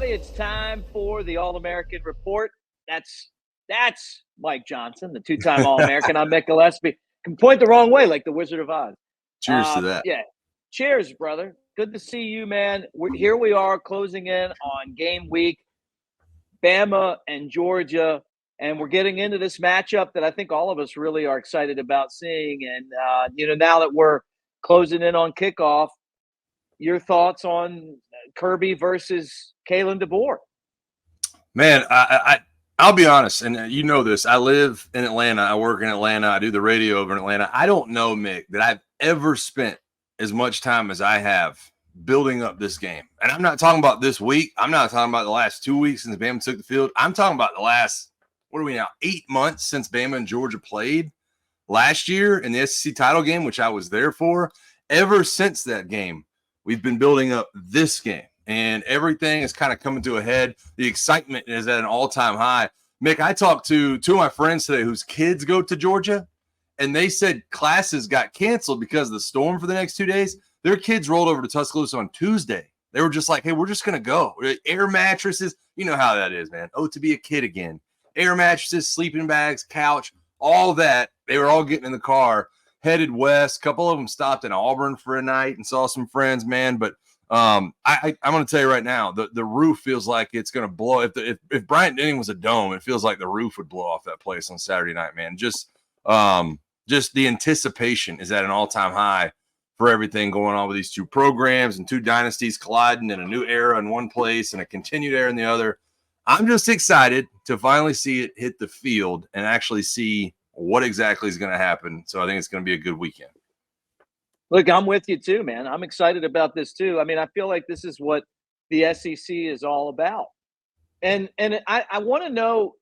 everybody. It's time for the All-American Report. That's Mike Johnson, the two-time All-American. I'm Mick Gillispie. Can point the wrong way like the Wizard of Oz. Cheers to that. Yeah. Cheers, brother. Good to see you, man. Here we are closing in on game week, Bama and Georgia, and we're getting into this matchup that I think all of us really are excited about seeing. And, now that we're closing in on kickoff, your thoughts on Kirby versus Kalen DeBoer? Man, I'll be honest, and you know this. I live in Atlanta. I work in Atlanta. I do the radio over in Atlanta. I don't know, Mick, that I've ever spent as much time as I have building up this game. And I'm not talking about this week. I'm not talking about the last 2 weeks since Bama took the field. I'm talking about the last, 8 months since Bama and Georgia played last year in the SEC title game, which I was there for. Ever since that game, we've been building up this game, and everything is kind of coming to a head. The excitement is at an all-time high. Mick, I talked to two of my friends today whose kids go to Georgia, and they said classes got canceled because of the storm for the next 2 days. Their kids rolled over to Tuscaloosa on Tuesday. They were just like, hey, we're just going to go. Air mattresses. You know how that is, man. Oh, to be a kid again. Air mattresses, sleeping bags, couch, all that. They were all getting in the car, headed west. A couple of them stopped in Auburn for a night and saw some friends, man. But I'm going to tell you right now, the roof feels like it's going to blow. If Bryant Denny was a dome, it feels like the roof would blow off that place on Saturday night, man. Just the anticipation is at an all-time high for everything going on with these two programs and two dynasties colliding in a new era in one place and a continued era in the other. I'm just excited to finally see it hit the field and actually see what exactly is going to happen. So I think it's going to be a good weekend. Look, I'm with you too, man. I'm excited about this too. I mean, I feel like this is what the SEC is all about. And I want to know,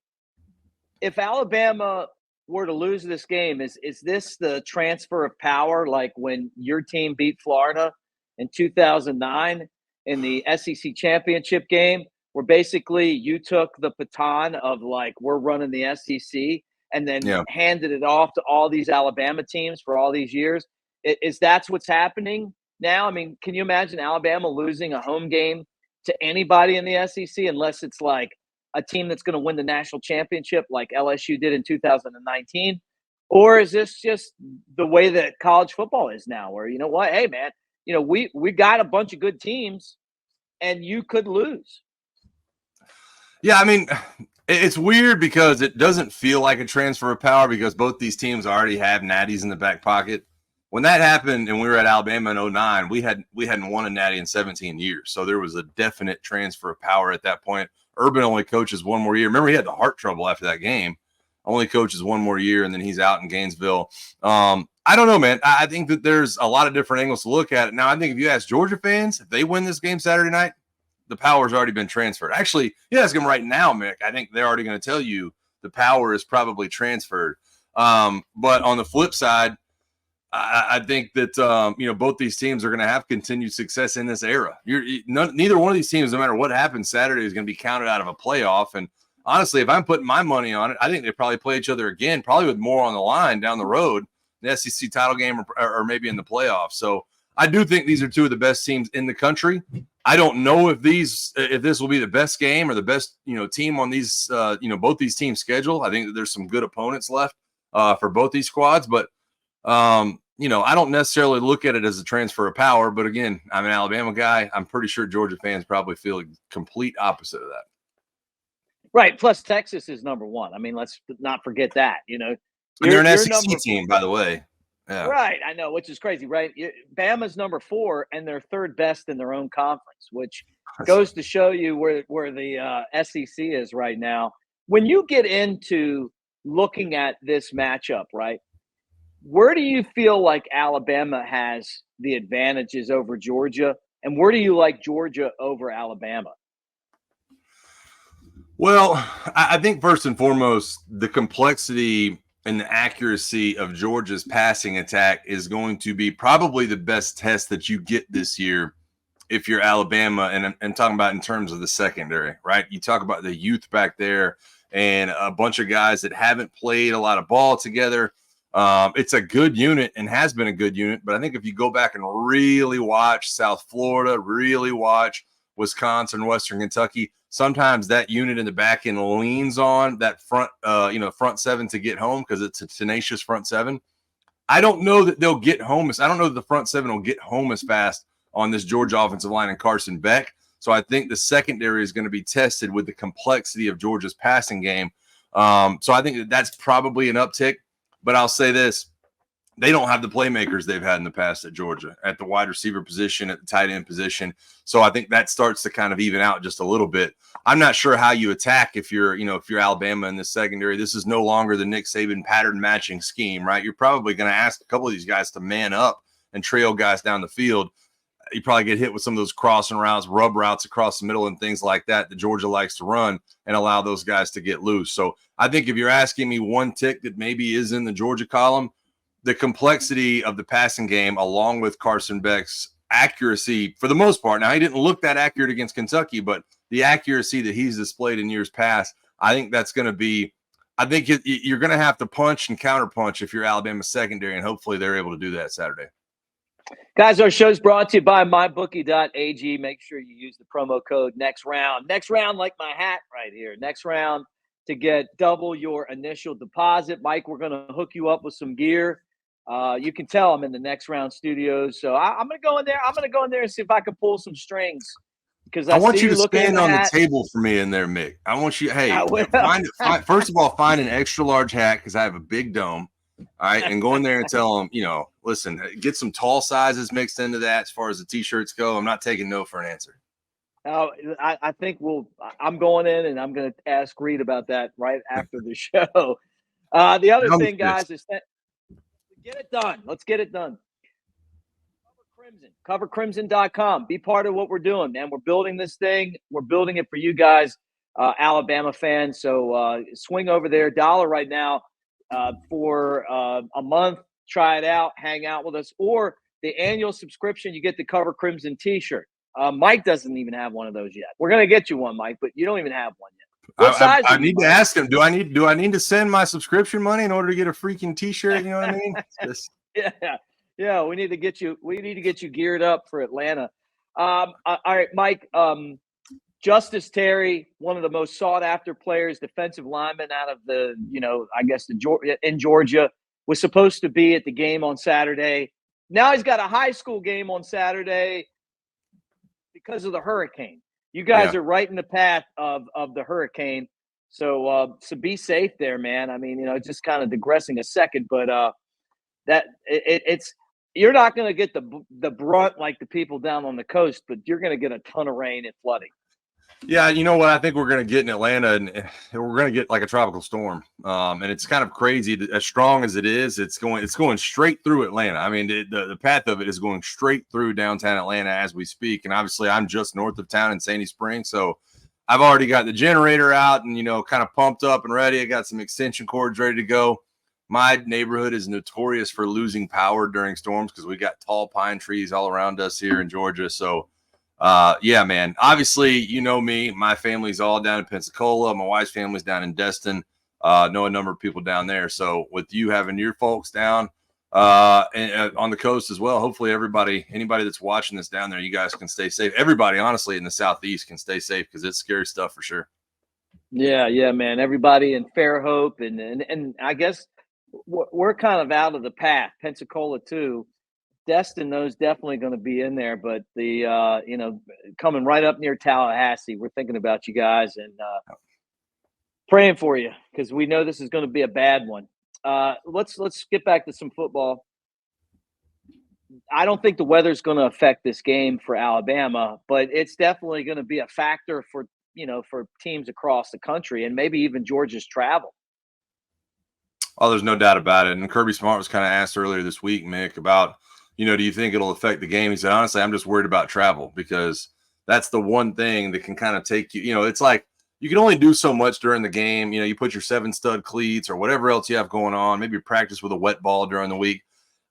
if Alabama were to lose this game, is this the transfer of power, like when your team beat Florida in 2009 in the SEC championship game, where basically you took the baton of like, we're running the SEC, and then handed it off to all these Alabama teams for all these years? Is that's what's happening now? I mean, can you imagine Alabama losing a home game to anybody in the SEC unless it's like a team that's going to win the national championship like LSU did in 2019? Or is this just the way that college football is now, where, you know what, hey, man, we got a bunch of good teams and you could lose? Yeah, I mean, it's weird because it doesn't feel like a transfer of power because both these teams already have natties in the back pocket. When that happened and we were at Alabama in 2009, we hadn't won a natty in 17 years. So there was a definite transfer of power at that point. Urban only coaches one more year. Remember, he had the heart trouble after that game. Only coaches one more year, and then he's out in Gainesville. I don't know, man. I think that there's a lot of different angles to look at it. Now, I think if you ask Georgia fans, if they win this game Saturday night, the power's already been transferred. Actually, you ask them right now, Mick, I think they're already going to tell you the power is probably transferred. But on the flip side, I think that both these teams are going to have continued success in this era. Neither one of these teams, no matter what happens Saturday, is going to be counted out of a playoff. And honestly, if I'm putting my money on it, I think they probably play each other again, probably with more on the line down the road, the SEC title game or maybe in the playoffs. So I do think these are two of the best teams in the country. I don't know if this will be the best game or the best team on these both these teams' schedule. I think that there's some good opponents left for both these squads, but I don't necessarily look at it as a transfer of power. But again, I'm an Alabama guy. I'm pretty sure Georgia fans probably feel the complete opposite of that. Right. Plus, Texas is number one. I mean, let's not forget that. They're an SEC team, by the way. Yeah. Right, I know, which is crazy, right? Bama's number 4, and they're third best in their own conference, which goes to show you where the SEC is right now. When you get into looking at this matchup, right, where do you feel like Alabama has the advantages over Georgia, and where do you like Georgia over Alabama? Well, I think first and foremost, the complexity and the accuracy of Georgia's passing attack is going to be probably the best test that you get this year if you're Alabama, and talking about in terms of the secondary, right? You talk about the youth back there and a bunch of guys that haven't played a lot of ball together. It's a good unit and has been a good unit, but I think if you go back and really watch South Florida, really watch Wisconsin, Western Kentucky. Sometimes that unit in the back end leans on that front, front seven to get home because it's a tenacious front seven. I don't know that they'll get home. I don't know that the front seven will get home as fast on this Georgia offensive line and Carson Beck. So I think the secondary is going to be tested with the complexity of Georgia's passing game. So I think that's probably an uptick. But I'll say this. They don't have the playmakers they've had in the past at Georgia at the wide receiver position, at the tight end position. So I think that starts to kind of even out just a little bit. I'm not sure how you attack if you're Alabama in the secondary. This is no longer the Nick Saban pattern matching scheme, right? You're probably going to ask a couple of these guys to man up and trail guys down the field. You probably get hit with some of those crossing routes, rub routes across the middle and things like that Georgia likes to run and allow those guys to get loose. So I think if you're asking me one tick that maybe is in the Georgia column, the complexity of the passing game, along with Carson Beck's accuracy for the most part. Now, he didn't look that accurate against Kentucky, but the accuracy that he's displayed in years past, I think that's going to be – I think you're going to have to punch and counterpunch if you're Alabama secondary, and hopefully they're able to do that Saturday. Guys, our show's brought to you by mybookie.ag. Make sure you use the promo code Next Round. Next round, like my hat right here. Next round to get double your initial deposit. Mike, we're going to hook you up with some gear. You can tell I'm in the Next Round studios, so I'm going to go in there. I'm going to go in there and see if I can pull some strings because I want you to looking stand on the table for me in there, Mick. I want you. Hey, first of all, find an extra large hat because I have a big dome. All right, and go in there and tell them, listen, get some tall sizes mixed into that as far as the T-shirts go. I'm not taking no for an answer. I think I'm going in and I'm going to ask Reed about that right after the show. The other thing, guys, is that get it done. Let's get it done. CoverCrimson.com. Be part of what we're doing, man. We're building this thing. We're building it for you guys, Alabama fans. So swing over there. $1 right now for a month. Try it out. Hang out with us. Or the annual subscription, you get the Cover Crimson T-shirt. Mike doesn't even have one of those yet. We're going to get you one, Mike, but you don't even have one yet. What size I need to ask him. Do I need to send my subscription money in order to get a freaking T-shirt? You know what I mean? Yeah. We need to get you geared up for Atlanta. All right, Mike. Justice Terry, one of the most sought after players, defensive lineman out of the, in Georgia, was supposed to be at the game on Saturday. Now he's got a high school game on Saturday because of the hurricane. You guys are right in the path of the hurricane. So be safe there, man. I mean, just kind of digressing a second, but it's you're not going to get the brunt like the people down on the coast, but you're going to get a ton of rain and flooding. Yeah, you know what I think we're going to get in Atlanta, and we're going to get like a tropical storm. And it's kind of crazy. As strong as it is, it's going straight through Atlanta. I mean, the path of it is going straight through downtown Atlanta as we speak. And obviously, I'm just north of town in Sandy Springs, so I've already got the generator out and kind of pumped up and ready. I got some extension cords ready to go. My neighborhood is notorious for losing power during storms because we got tall pine trees all around us here in Georgia. So. Yeah, man. Obviously, me. My family's all down in Pensacola. My wife's family's down in Destin. Know a number of people down there. So with you having your folks down and on the coast as well, hopefully anybody that's watching this down there, you guys can stay safe. Everybody, honestly, in the Southeast can stay safe because it's scary stuff for sure. Yeah, man. Everybody in Fairhope and I guess we're kind of out of the path. Pensacola too. Destin, those definitely going to be in there, but the coming right up near Tallahassee, we're thinking about you guys and praying for you because we know this is going to be a bad one. Let's get back to some football. I don't think the weather's going to affect this game for Alabama, but it's definitely going to be a factor for teams across the country and maybe even Georgia's travel. Oh, there's no doubt about it. And Kirby Smart was kind of asked earlier this week, Mick, about do you think it'll affect the game? He said, honestly, I'm just worried about travel because that's the one thing that can kind of take you. It's like you can only do so much during the game. You put your 7-stud cleats or whatever else you have going on. Maybe practice with a wet ball during the week.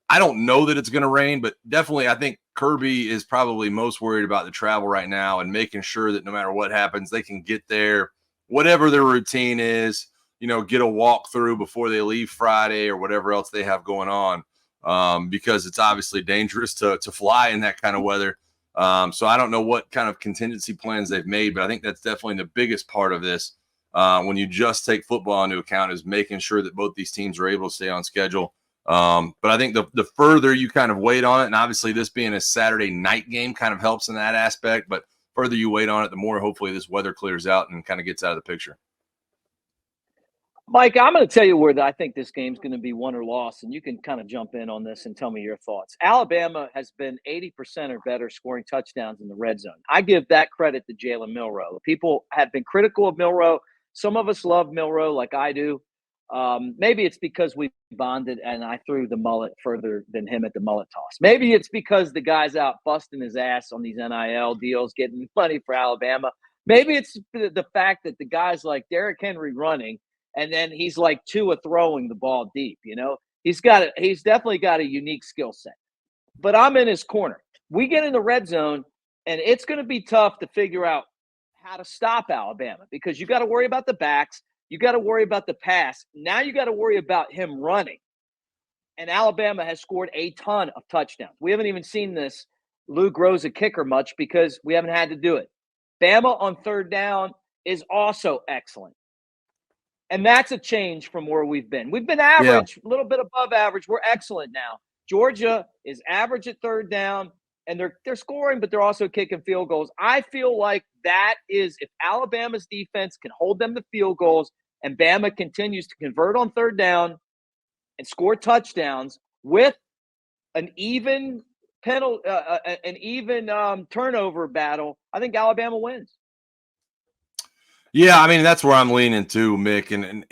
I don't know that it's going to rain, but definitely I think Kirby is probably most worried about the travel right now and making sure that no matter what happens, they can get there, whatever their routine is, get a walkthrough before they leave Friday or whatever else they have going on. Because it's obviously dangerous to fly in that kind of weather. So I don't know what kind of contingency plans they've made, but I think that's definitely the biggest part of this. When you just take football into account, is making sure that both these teams are able to stay on schedule. But I think the further you kind of wait on it, and obviously this being a Saturday night game kind of helps in that aspect, but further you wait on it, the more hopefully this weather clears out and kind of gets out of the picture. Mike, I'm going to tell you where I think this game's going to be won or lost, and you can kind of jump in on this and tell me your thoughts. Alabama has been 80% or better scoring touchdowns in the red zone. I give that credit to Jalen Milroe. People have been critical of Milroe. Some of us love Milroe like I do. Maybe it's because we bonded and I threw the mullet further than him at the mullet toss. Maybe it's because the guy's out busting his ass on these NIL deals, getting money for Alabama. Maybe it's the fact that the guy's like Derrick Henry running, and then he's like Tua throwing the ball deep. He's definitely got a unique skill set. But I'm in his corner. We get in the red zone, and it's going to be tough to figure out how to stop Alabama, because you got to worry about the backs. You got to worry about the pass. Now you got to worry about him running. And Alabama has scored a ton of touchdowns. We haven't even seen this Lou Groza kicker much because we haven't had to do it. Bama on third down is also excellent. And that's a change from where we've been. We've been average, a little bit above average. We're excellent now. Georgia is average at third down, and they're scoring, but they're also kicking field goals. I feel like that is, if Alabama's defense can hold them to field goals and Bama continues to convert on third down and score touchdowns with an even turnover battle, I think Alabama wins. Yeah, I mean, that's where I'm leaning too, Mick. And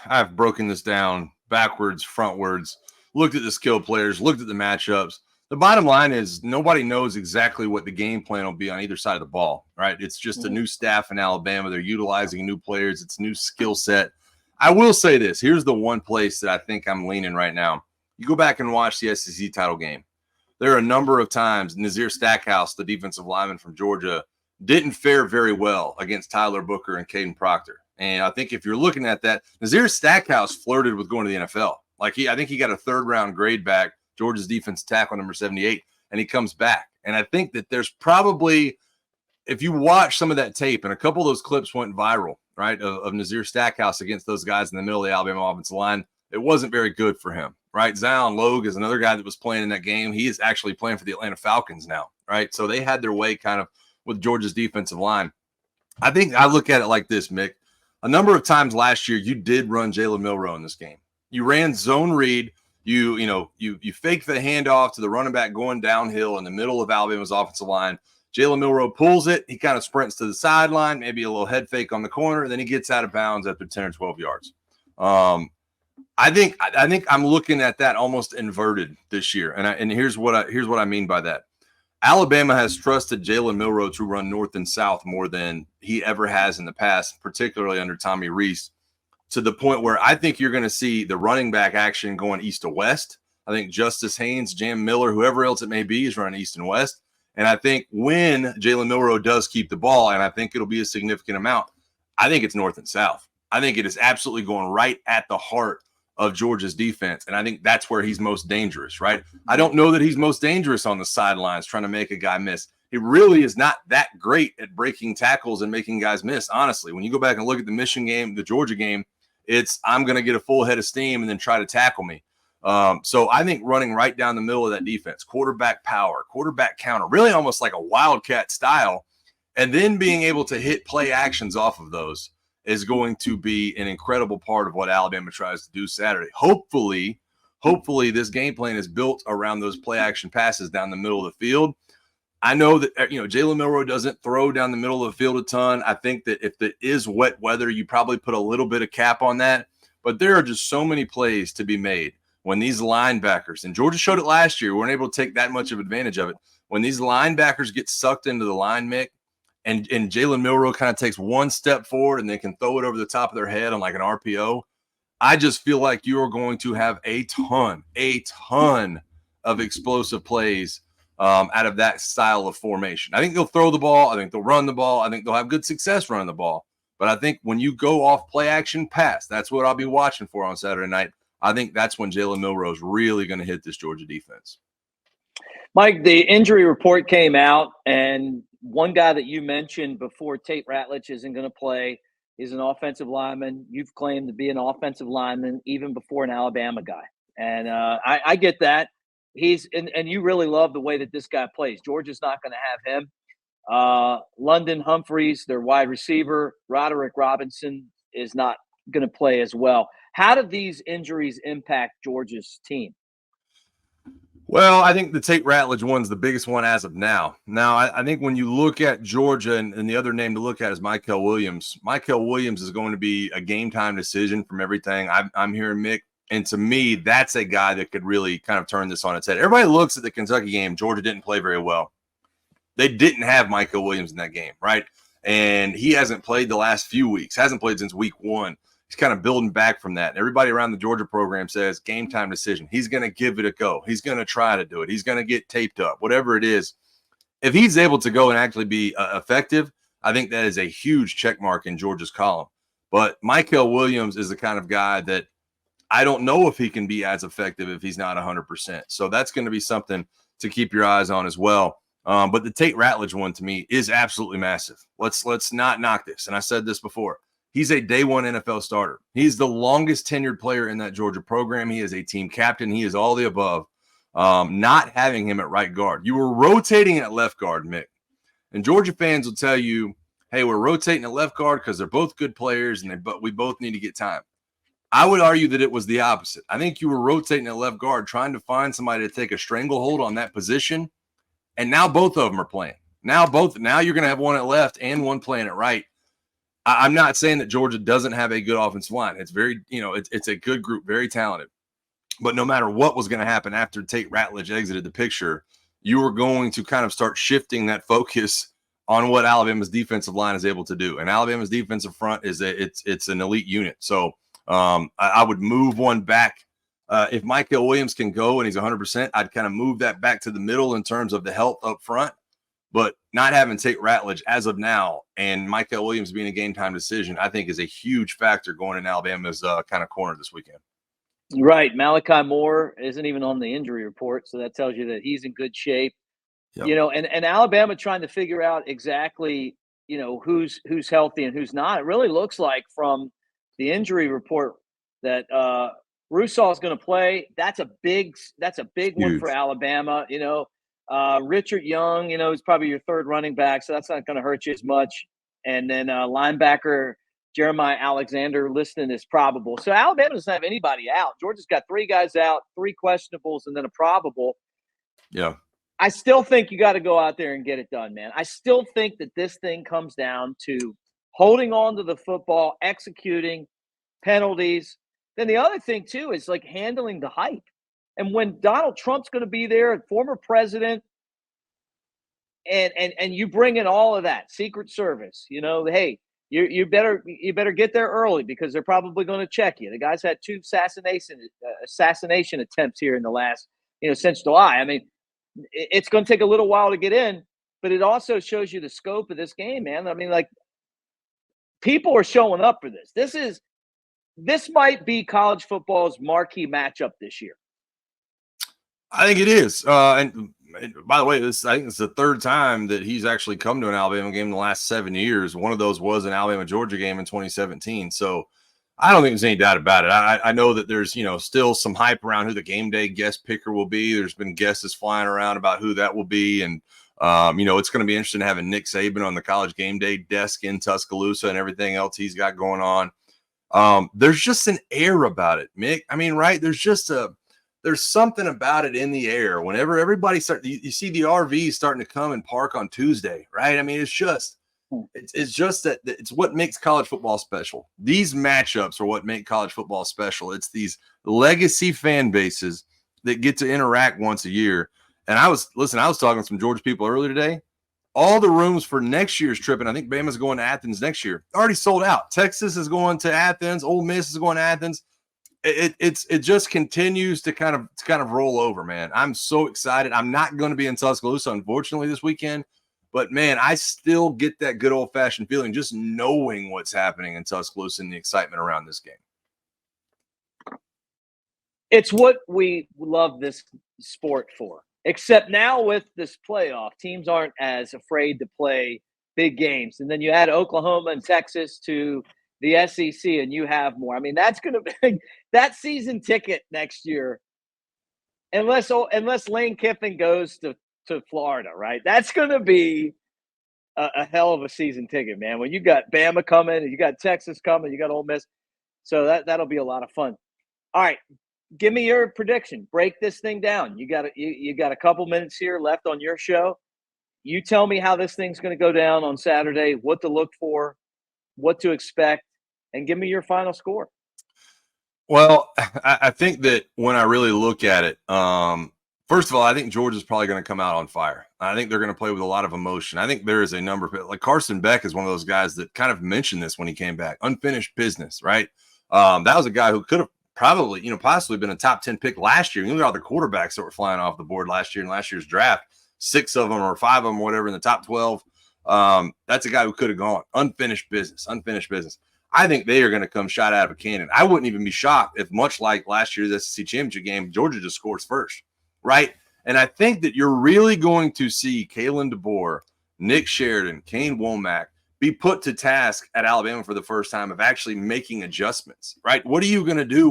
I've broken this down backwards, frontwards, looked at the skill players, looked at the matchups. The bottom line is nobody knows exactly what the game plan will be on either side of the ball, right? It's just a new staff in Alabama. They're utilizing new players. It's a new skill set. I will say this. Here's the one place that I think I'm leaning right now. You go back and watch the SEC title game. There are a number of times Nazir Stackhouse, the defensive lineman from Georgia, didn't fare very well against Tyler Booker and Caden Proctor. And I think if you're looking at that, Nazir Stackhouse flirted with going to the NFL. I think he got a third-round grade back, Georgia's defensive tackle, number 78, and he comes back. And I think that there's probably, if you watch some of that tape, and a couple of those clips went viral, right, of Nazir Stackhouse against those guys in the middle of the Alabama offensive line, it wasn't very good for him, right? Zion Logue is another guy that was playing in that game. He is actually playing for the Atlanta Falcons now, right? So they had their way kind of with Georgia's defensive line. I think I look at it like this, Mick. A number of times last year, you did run Jalen Milroe in this game. You ran zone read. You faked the handoff to the running back going downhill in the middle of Alabama's offensive line. Jalen Milroe pulls it. He kind of sprints to the sideline, maybe a little head fake on the corner, and then he gets out of bounds after 10 or 12 yards. I think I'm looking at that almost inverted this year, and here's what I mean by that. Alabama has trusted Jalen Milroe to run north and south more than he ever has in the past, particularly under Tommy Rees, to the point where I think you're going to see the running back action going east to west. I think Justice Haynes, Jam Miller, whoever else it may be, is running east and west. And I think when Jalen Milroe does keep the ball, and I think it'll be a significant amount, I think it's north and south. I think it is absolutely going right at the heart of Georgia's defense. And I think that's where he's most dangerous, right? I don't know that he's most dangerous on the sidelines trying to make a guy miss. He really is not that great at breaking tackles and making guys miss, honestly. When you go back and look at the Michigan game, the Georgia game, it's I'm going to get a full head of steam and then try to tackle me. So I think running right down the middle of that defense, quarterback power, quarterback counter, really almost like a wildcat style, and then being able to hit play actions off of those is going to be an incredible part of what Alabama tries to do Saturday. Hopefully this game plan is built around those play action passes down the middle of the field. I know that, Jalen Milroe doesn't throw down the middle of the field a ton. I think that if it is wet weather, you probably put a little bit of cap on that. But there are just so many plays to be made when these linebackers, and Georgia showed it last year, we weren't able to take that much of advantage of it. When these linebackers get sucked into the line, Mick, and Jalen Milroe kind of takes one step forward and they can throw it over the top of their head on like an RPO, I just feel like you are going to have a ton of explosive plays out of that style of formation. I think they'll throw the ball. I think they'll run the ball. I think they'll have good success running the ball. But I think when you go off play action pass, that's what I'll be watching for on Saturday night. I think that's when Jalen Milroe is really going to hit this Georgia defense. Mike, the injury report came out, and one guy that you mentioned before, Tate Ratledge, isn't going to play. He's an offensive lineman. You've claimed to be an offensive lineman even before an Alabama guy. And I get that. And you really love the way that this guy plays. Georgia's not going to have him. London Humphreys, their wide receiver, Roderick Robinson is not going to play as well. How do these injuries impact Georgia's team? Well, I think the Tate Ratledge one's the biggest one as of now. Now, I think when you look at Georgia, and the other name to look at is Michael Williams. Michael Williams is going to be a game-time decision from everything I'm hearing, Mick. And to me, that's a guy that could really kind of turn this on its head. Everybody looks at the Kentucky game. Georgia didn't play very well. They didn't have Michael Williams in that game, right? And he hasn't played the last few weeks, hasn't played since week 1. He's kind of building back from that. And everybody around the Georgia program says game time decision. He's going to give it a go. He's going to try to do it. He's going to get taped up, whatever it is. If he's able to go and actually be effective, I think that is a huge check mark in Georgia's column. But Michael Williams is the kind of guy that I don't know if he can be as effective if he's not 100%. So that's going to be something to keep your eyes on as well. But the Tate Ratledge one to me is absolutely massive. Let's not knock this. And I said this before. He's a day one NFL starter. He's the longest tenured player in that Georgia program. He is a team captain. He is all the above. Not having him at right guard. You were rotating at left guard, Mick. And Georgia fans will tell you, hey, we're rotating at left guard because they're both good players but we both need to get time. I would argue that it was the opposite. I think you were rotating at left guard, trying to find somebody to take a stranglehold on that position. And now both of them are playing. Now you're going to have one at left and one playing at right. I'm not saying that Georgia doesn't have a good offensive line. It's very, it's a good group, very talented. But no matter what was going to happen after Tate Ratledge exited the picture, you were going to kind of start shifting that focus on what Alabama's defensive line is able to do. And Alabama's defensive front it's an elite unit. So I would move one back. If Michael Williams can go and he's 100%, I'd kind of move that back to the middle in terms of the health up front. But not having Tate Ratledge as of now and Michael Williams being a game-time decision, I think is a huge factor going in Alabama's kind of corner this weekend. Right. Malachi Moore isn't even on the injury report, so that tells you that he's in good shape. Yep. And Alabama trying to figure out exactly, who's healthy and who's not. It really looks like from the injury report that Rousseau is going to play. That's a big one for Alabama. Richard Young, is probably your third running back, so that's not going to hurt you as much. And then linebacker Jeremiah Alexander listed as probable. So Alabama doesn't have anybody out. Georgia's got 3 guys out, 3 questionables, and then a probable. Yeah. I still think you got to go out there and get it done, man. I still think that this thing comes down to holding on to the football, executing, penalties. Then the other thing, too, is like handling the hype. And when Donald Trump's going to be there, former president, and you bring in all of that, Secret Service, hey, you better get there early because they're probably going to check you. The guy's had 2 assassination attempts here in the last, since July. I mean, it's going to take a little while to get in, but it also shows you the scope of this game, man. I mean, like, people are showing up for this. This might be college football's marquee matchup this year. I think it is. And by the way, I think it's the 3rd time that he's actually come to an Alabama game in the last 7 years. One of those was an Alabama-Georgia game in 2017. So I don't think there's any doubt about it. I know that there's, still some hype around who the game day guest picker will be. There's been guesses flying around about who that will be. And, it's going to be interesting having Nick Saban on the college game day desk in Tuscaloosa and everything else he's got going on. There's just an air about it, Mick. I mean, right? There's something about it in the air. Whenever everybody you see the RVs starting to come and park on Tuesday, right? I mean, it's just that it's what makes college football special. These matchups are what make college football special. It's these legacy fan bases that get to interact once a year. And I was talking to some Georgia people earlier today. All the rooms for next year's trip, and I think Bama's going to Athens next year, already sold out. Texas is going to Athens. Ole Miss is going to Athens. It just continues to kind of roll over, man. I'm so excited. I'm not going to be in Tuscaloosa, unfortunately, this weekend. But, man, I still get that good old-fashioned feeling just knowing what's happening in Tuscaloosa and the excitement around this game. It's what we love this sport for. Except now with this playoff, teams aren't as afraid to play big games. And then you add Oklahoma and Texas to the SEC, and you have more. I mean, that's going to be that season ticket next year, unless Lane Kiffin goes to Florida, right? That's going to be a hell of a season ticket, man. When you got Bama coming, and you got Texas coming, you got Ole Miss. So that'll be a lot of fun. All right. Give me your prediction. Break this thing down. You got a couple minutes here left on your show. You tell me how this thing's going to go down on Saturday, what to look for, what to expect, and give me your final score. Well, I think that when I really look at it, first of all, I think Georgia's probably going to come out on fire. I think they're going to play with a lot of emotion. I think there is a number of, like Carson Beck is one of those guys that kind of mentioned this when he came back. Unfinished business, right? That was a guy who could have probably, possibly been a top 10 pick last year. You look at all the quarterbacks that were flying off the board last year in last year's draft, 6 of them or 5 of them, whatever, in the top 12. That's a guy who could have gone. Unfinished business. I think they are going to come shot out of a cannon. I wouldn't even be shocked if, much like last year's SEC championship game, Georgia just scores first, right? And I think that you're really going to see Kalen DeBoer, Nick Sheridan, Kane Womack be put to task at Alabama for the first time of actually making adjustments, right? What are you going to do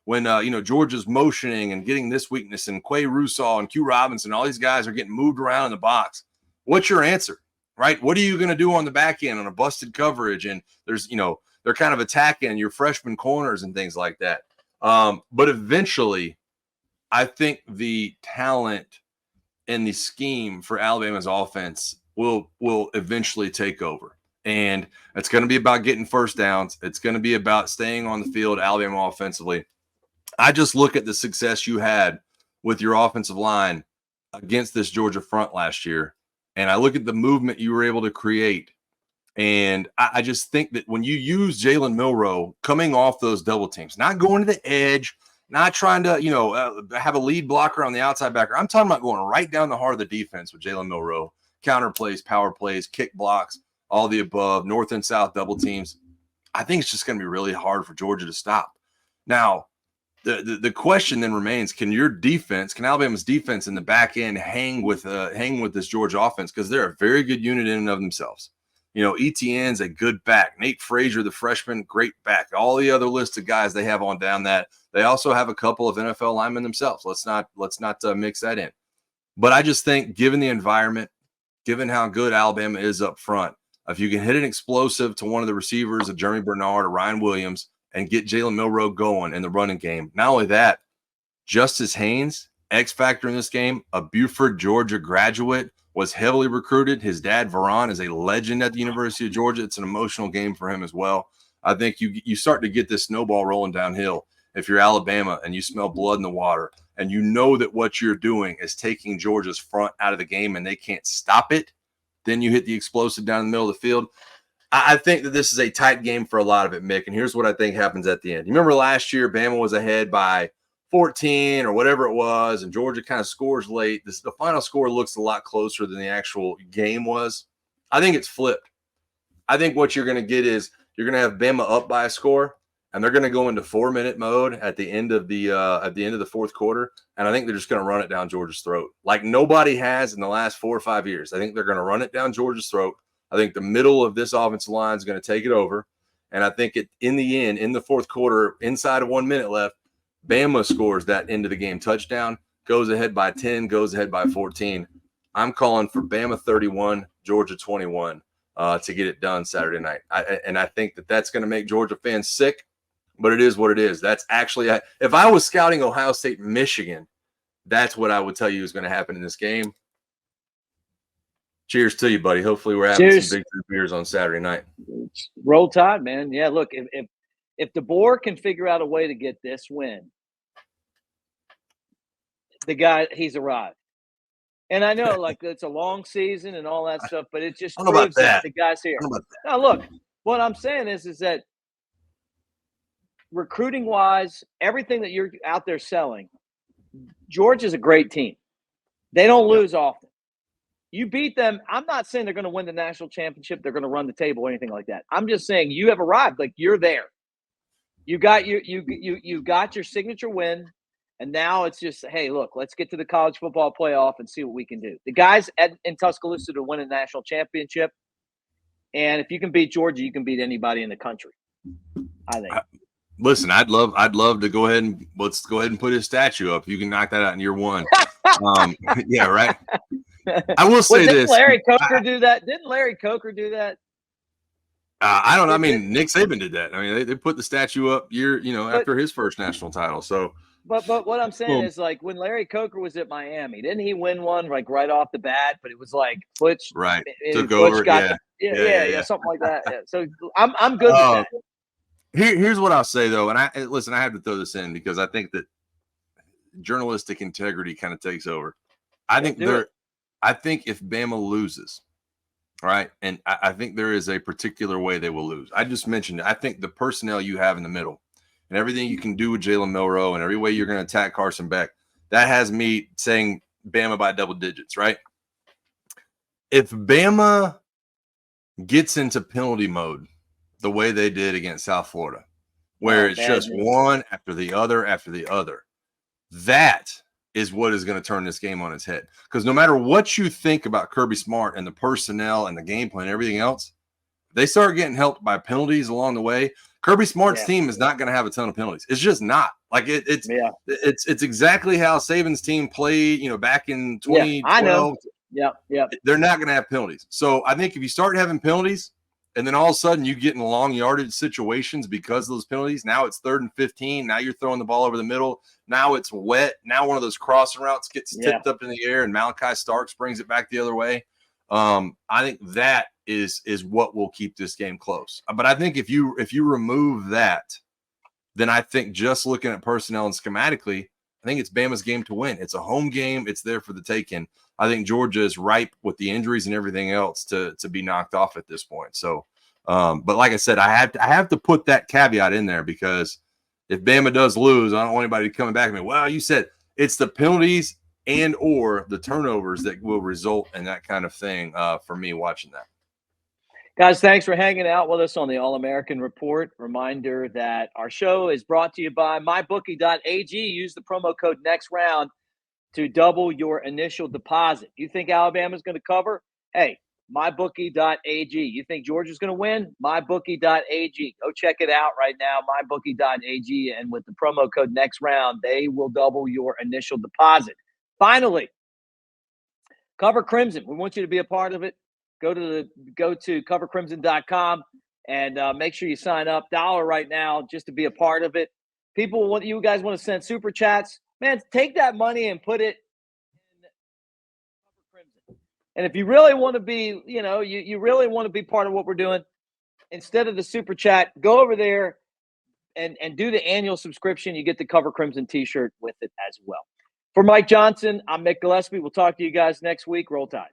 when Georgia's motioning and getting this weakness, and Quay Russaw and Q Robinson, all these guys are getting moved around in the box? What's your answer, right? What are you going to do on the back end on a busted coverage? And there's, they're kind of attacking your freshman corners and things like that. But eventually, I think the talent and the scheme for Alabama's offense will eventually take over. And it's going to be about getting first downs. It's going to be about staying on the field, Alabama offensively. I just look at the success you had with your offensive line against this Georgia front last year, and I look at the movement you were able to create. And I just think that when you use Jalen Milroe coming off those double teams, not going to the edge, not trying to, have a lead blocker on the outside backer. I'm talking about going right down the heart of the defense with Jalen Milroe, counter plays, power plays, kick blocks, all the above, north and south double teams. I think it's just going to be really hard for Georgia to stop. Now, the question then remains, can Alabama's defense in the back end hang with this Georgia offense? Because they're a very good unit in and of themselves. Etienne's a good back. Nate Frazier, the freshman, great back. All the other list of guys they have on down that. They also have a couple of NFL linemen themselves. Let's not mix that in. But I just think, given the environment, given how good Alabama is up front, if you can hit an explosive to one of the receivers, of Jeremy Bernard or Ryan Williams, and get Jalen Milroe going in the running game. Not only that, Justice Haynes, X factor in this game, a Buford, Georgia graduate, was heavily recruited. His dad, Veron, is a legend at the University of Georgia. It's an emotional game for him as well. I think you start to get this snowball rolling downhill if you're Alabama and you smell blood in the water and you know that what you're doing is taking Georgia's front out of the game and they can't stop it. Then you hit the explosive down the middle of the field. I think that this is a tight game for a lot of it, Mick, and here's what I think happens at the end. You remember last year, Bama was ahead by 14 or whatever it was, and Georgia kind of scores late. The final score looks a lot closer than the actual game was. I think it's flipped. I think what you're going to get is you're going to have Bama up by a score, and they're going to go into 4-minute mode at the end of the fourth quarter, and I think they're just going to run it down Georgia's throat like nobody has in the last 4 or 5 years. I think they're going to run it down Georgia's throat. I think the middle of this offensive line is going to take it over. And I think in the end, in the fourth quarter, inside of 1 minute left, Bama scores that end of the game touchdown, goes ahead by 10, goes ahead by 14. I'm calling for Bama 31, Georgia 21 to get it done Saturday night. I think that's going to make Georgia fans sick, but it is what it is. That's actually, if I was scouting Ohio State, Michigan, that's what I would tell you is going to happen in this game. Cheers to you, buddy. Hopefully we're having some big beers on Saturday night. Roll Tide, man. Yeah, look, if DeBoer can figure out a way to get this win, the guy, he's arrived. And I know, like, it's a long season and all that stuff, but it just proves that the guy's here. Now, look, what I'm saying is that recruiting-wise, everything that you're out there selling, Georgia's a great team. They don't lose often. You beat them. I'm not saying they're going to win the national championship. They're going to run the table or anything like that. I'm just saying you have arrived. Like, you're there. You got your signature win. And now it's just, hey, look, let's get to the college football playoff and see what we can do. The guys in Tuscaloosa to win a national championship. And if you can beat Georgia, you can beat anybody in the country, I think. Listen, I'd love to go ahead and let's go ahead and put his statue up. You can knock that out in year one. Yeah, right. I will say didn't this. Larry Coker do that? Didn't Larry Coker do that? I don't know. I mean, Nick Saban did that. I mean, they put the statue up after his first national title. So, but what I'm saying is, like, when Larry Coker was at Miami, didn't he win one like right off the bat? But it was like Butch took over. Yeah, something like that. Yeah. So I'm good with that. Here's what I'll say though, and I have to throw this in because I think that journalistic integrity kind of takes over. I think if Bama loses, right, and I think there is a particular way they will lose. I just mentioned it. I think the personnel you have in the middle and everything you can do with Jalen Milroe and every way you're going to attack Carson Beck, that has me saying Bama by double digits, right? If Bama gets into penalty mode the way they did against South Florida, where it's just one after the other, that is what is going to turn this game on its head. Because no matter what you think about Kirby Smart and the personnel and the game plan and everything else, they start getting helped by penalties along the way. Kirby Smart's team is not going to have a ton of penalties. It's just not. Like it's exactly how Saban's team played, back in 2012. I know. Yeah. They're not going to have penalties. So I think if you start having penalties, and then all of a sudden you get in long yardage situations because of those penalties. Now it's 3rd and 15. Now you're throwing the ball over the middle. Now it's wet. Now one of those crossing routes gets tipped up in the air and Malachi Starks brings it back the other way. I think that is what will keep this game close. But I think if you remove that, then I think just looking at personnel and schematically, I think it's Bama's game to win. It's a home game. It's there for the taking. I think Georgia is ripe with the injuries and everything else to be knocked off at this point. So, but like I said, I have to put that caveat in there because if Bama does lose, I don't want anybody coming back at me. Well, you said it's the penalties and or the turnovers that will result in that kind of thing for me watching that. Guys, thanks for hanging out with us on the All-American Report. Reminder that our show is brought to you by mybookie.ag. Use the promo code NEXTROUND to double your initial deposit. You think Alabama's going to cover? Hey, mybookie.ag. You think Georgia's going to win? Mybookie.ag. Go check it out right now, mybookie.ag. And with the promo code NEXTROUND, they will double your initial deposit. Finally, Cover Crimson. We want you to be a part of it. Go to covercrimson.com and make sure you sign up. $1 right now just to be a part of it. You guys want to send super chats? Man, take that money and put it in Cover Crimson. And if you really want to be, you really want to be part of what we're doing, instead of the super chat, go over there and do the annual subscription. You get the Cover Crimson t-shirt with it as well. For Mike Johnson, I'm Mick Gillispie. We'll talk to you guys next week. Roll Tide.